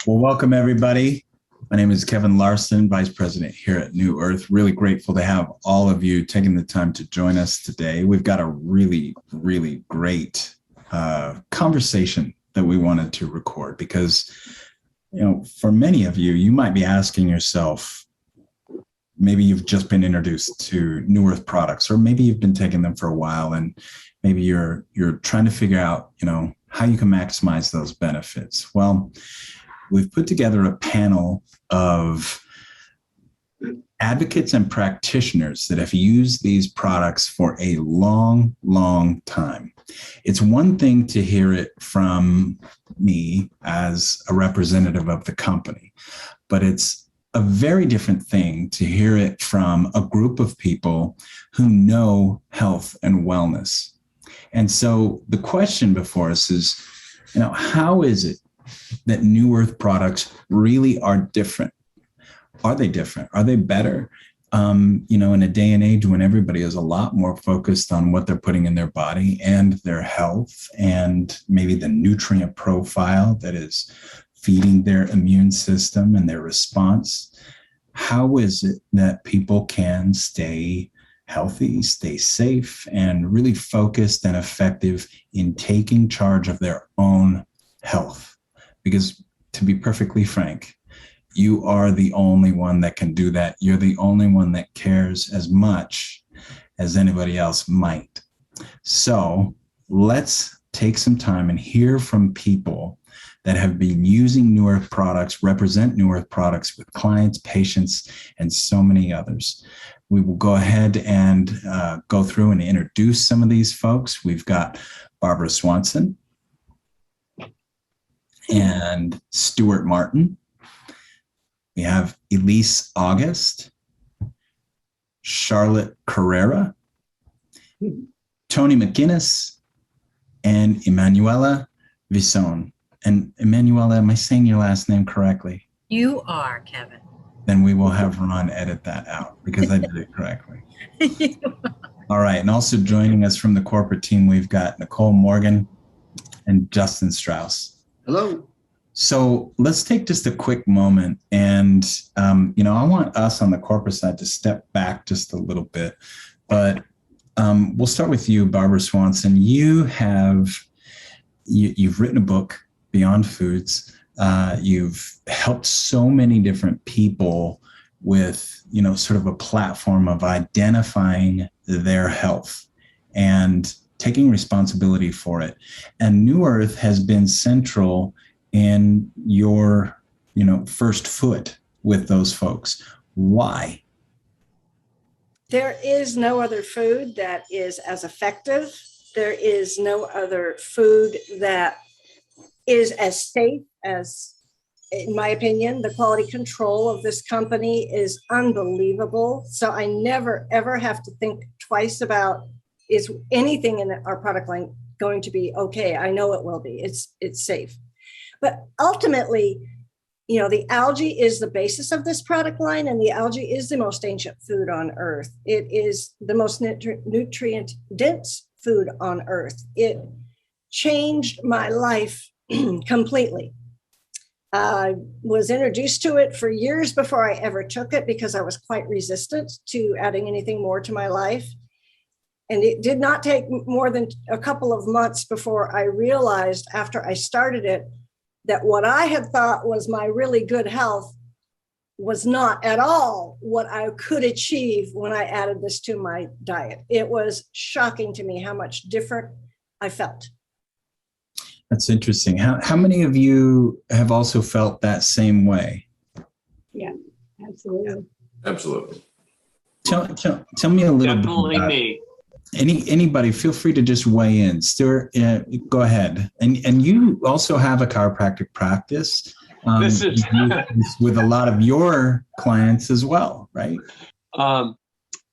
Well, welcome everybody. My name is Kevin Larson, Vice President here at New Earth. Really grateful to have all of you taking the time to join us today. We've got a really, really great conversation that we wanted to record because, for many of you, you might be asking yourself, maybe you've just been introduced to New Earth products, or maybe you've been taking them for a while, and maybe you're trying to figure out, how you can maximize those benefits. Well, we've put together a panel of advocates and practitioners that have used these products for a long, long time. It's one thing to hear it from me as a representative of the company, but it's a very different thing to hear it from a group of people who know health and wellness. And so the question before us is, how is it that New Earth products really are different? Are they different? Are they better? In a day and age when everybody is a lot more focused on what they're putting in their body and their health and maybe the nutrient profile that is feeding their immune system and their response, how is it that people can stay healthy, stay safe, and really focused and effective in taking charge of their own health? Because to be perfectly frank, you are the only one that can do that. You're the only one that cares as much as anybody else might. So let's take some time and hear from people that have been using New Earth products, represent New Earth products with clients, patients, and so many others. We will go ahead and go through and introduce some of these folks. We've got Barbara Swanson and Stuart Martin. We have Elise August, Charlotte Carrera, Tony McGinnis, and Emanuela Visson. And Emanuela, am I saying your last name correctly? You are, Kevin. Then we will have Ron edit that out because I did it correctly. All right. And also joining us from the corporate team, we've got Nicole Morgan and Justin Strauss. Hello. So let's take just a quick moment. And, I want us on the corporate side to step back just a little bit. But we'll start with you, Barbara Swanson. You've written a book, Beyond Foods. You've helped so many different people with, sort of a platform of identifying their health and taking responsibility for it. And New Earth has been central in your, first foot with those folks. Why? There is no other food that is as effective. There is no other food that is as safe as, in my opinion. The quality control of this company is unbelievable. So I never, ever have to think twice about, is anything in our product line going to be okay? I know it will be. It's safe. But ultimately, the algae is the basis of this product line, and the algae is the most ancient food on earth. It is the most nutrient dense food on earth. It changed my life completely. I was introduced to it for years before I ever took it because I was quite resistant to adding anything more to my life. And it did not take more than a couple of months before I realized, after I started it, that what I had thought was my really good health was not at all what I could achieve when I added this to my diet. It was shocking to me how much different I felt. That's interesting. How many of you have also felt that same way? Yeah, absolutely. Absolutely. Tell me a little Definitely bit about me. Anybody, feel free to just weigh in. Stuart, go ahead. And you also have a chiropractic practice. This is with a lot of your clients as well, right?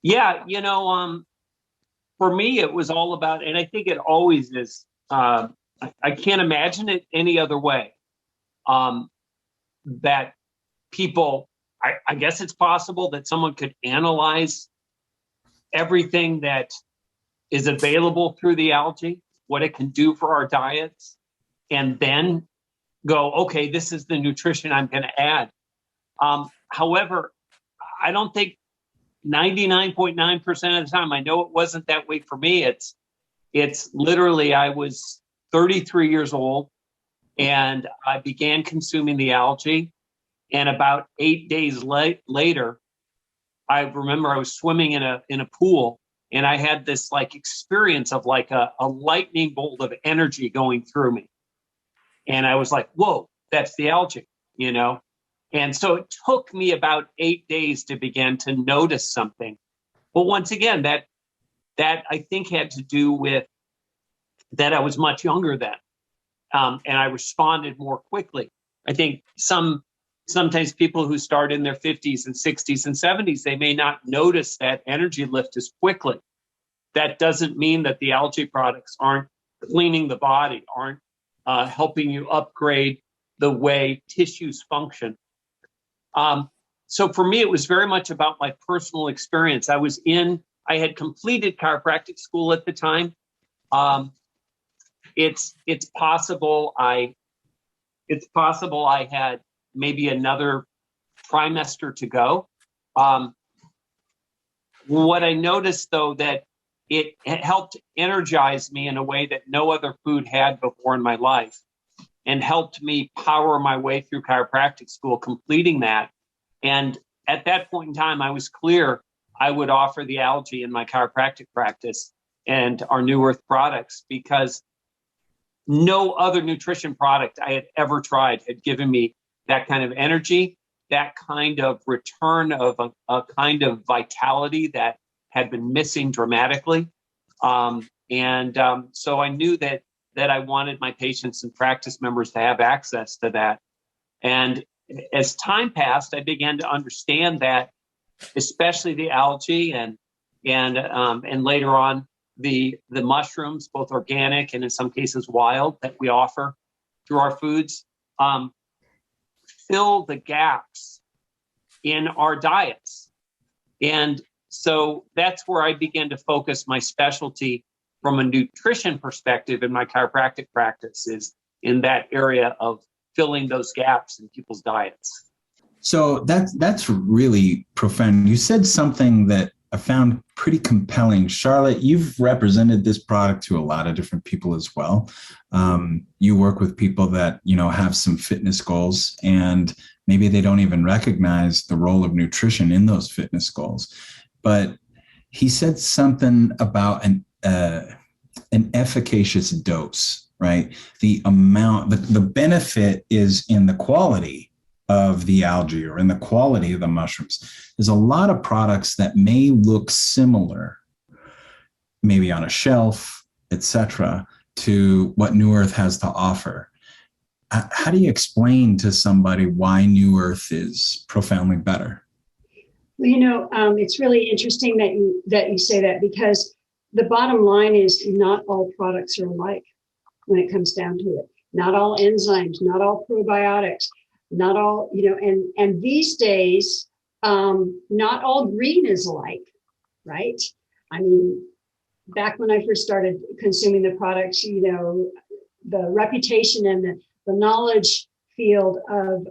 Yeah, for me, it was all about, and I think it always is. I can't imagine it any other way. That people, I guess it's possible that someone could analyze everything that is available through the algae, what it can do for our diets, and then go, okay, this is the nutrition I'm going to add. However, I don't think 99.9% of the time, I know it wasn't that way for me. It's literally, I was 33 years old and I began consuming the algae. And about 8 days later, I remember I was swimming in a pool and I had this like experience of like a lightning bolt of energy going through me. And I was like, whoa, that's the algae, you know? And so it took me about 8 days to begin to notice something. But once again, that I think had to do with that I was much younger then. And I responded more quickly. I think sometimes people who start in their 50s and 60s and 70s, they may not notice that energy lift as quickly. That doesn't mean that the algae products aren't cleaning the body, aren't helping you upgrade the way tissues function. So for me, it was very much about my personal experience. I had completed chiropractic school at the time. It's possible I had maybe another trimester to go. What I noticed, though, that it helped energize me in a way that no other food had before in my life, and helped me power my way through chiropractic school, completing that. And at that point in time, I was clear I would offer the algae in my chiropractic practice and our New Earth products, because no other nutrition product I had ever tried had given me that kind of energy, that kind of return of a kind of vitality that had been missing dramatically. So I knew that I wanted my patients and practice members to have access to that. And as time passed, I began to understand that, especially the algae and later on the mushrooms, both organic and in some cases wild, that we offer through our foods, fill the gaps in our diets. And so that's where I began to focus my specialty from a nutrition perspective in my chiropractic practice, is in that area of filling those gaps in people's diets. So that's really profound. You said something that I found pretty compelling. Charlotte, you've represented this product to a lot of different people as well. You work with people that, have some fitness goals, and maybe they don't even recognize the role of nutrition in those fitness goals. But he said something about an efficacious dose, right? The amount, the benefit is in the quality of the algae or in the quality of the mushrooms. There's a lot of products that may look similar, maybe on a shelf, etc., to what New Earth has to offer. How do you explain to somebody why New Earth is profoundly better? Well, it's really interesting that you say that, because the bottom line is not all products are alike when it comes down to it. Not all enzymes, not all probiotics, not all, and these days, not all green is alike, right? I mean, back when I first started consuming the products, the reputation and the knowledge field of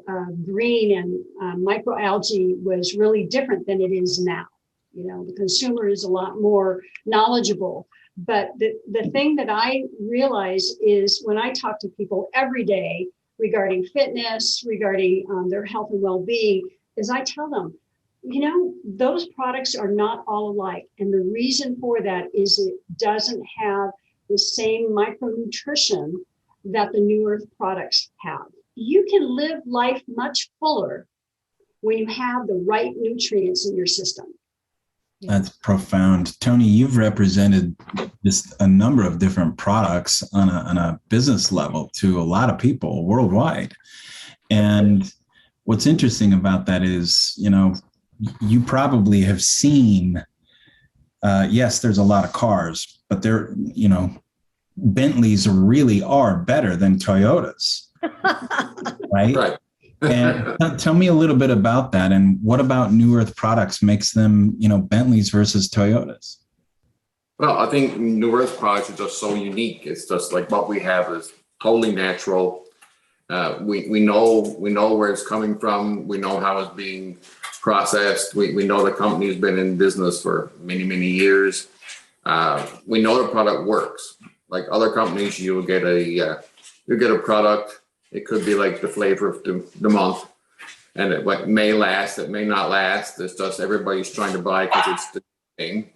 green and microalgae was really different than it is now. The consumer is a lot more knowledgeable. But the thing that I realize is when I talk to people every day regarding fitness, regarding their health and well-being, is I tell them, those products are not all alike. And the reason for that is it doesn't have the same micronutrition that the New Earth products have. You can live life much fuller when you have the right nutrients in your system. That's profound. Tony, you've represented just a number of different products on a business level to a lot of people worldwide. And what's interesting about that is, you probably have seen, yes, there's a lot of cars, but Bentleys really are better than Toyotas, right? Right. And tell me a little bit about that. And what about New Earth products makes them, Bentleys versus Toyotas? Well, I think New Earth products are just so unique. It's just like what we have is totally natural. We know where it's coming from. We know how it's being processed. We know the company's been in business for many, many years. We know the product works. Like other companies, you'll get a product. It could be like the flavor of the month, and it may last, it may not last. It's just everybody's trying to buy because it's the thing.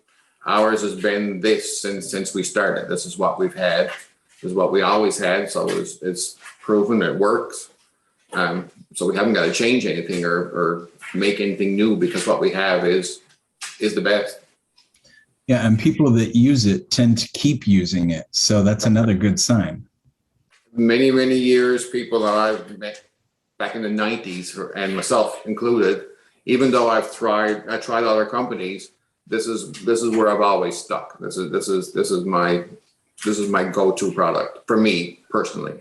Ours has been this since we started. This is what we've had. This is what we always had. So it's proven it works. So we haven't got to change anything or make anything new because what we have is the best. Yeah, and people that use it tend to keep using it. So that's another good sign. Many, many years, people that I've met back in the 90s, and myself included, even though I tried other companies, this is where I've always stuck. This is my go-to product for me personally.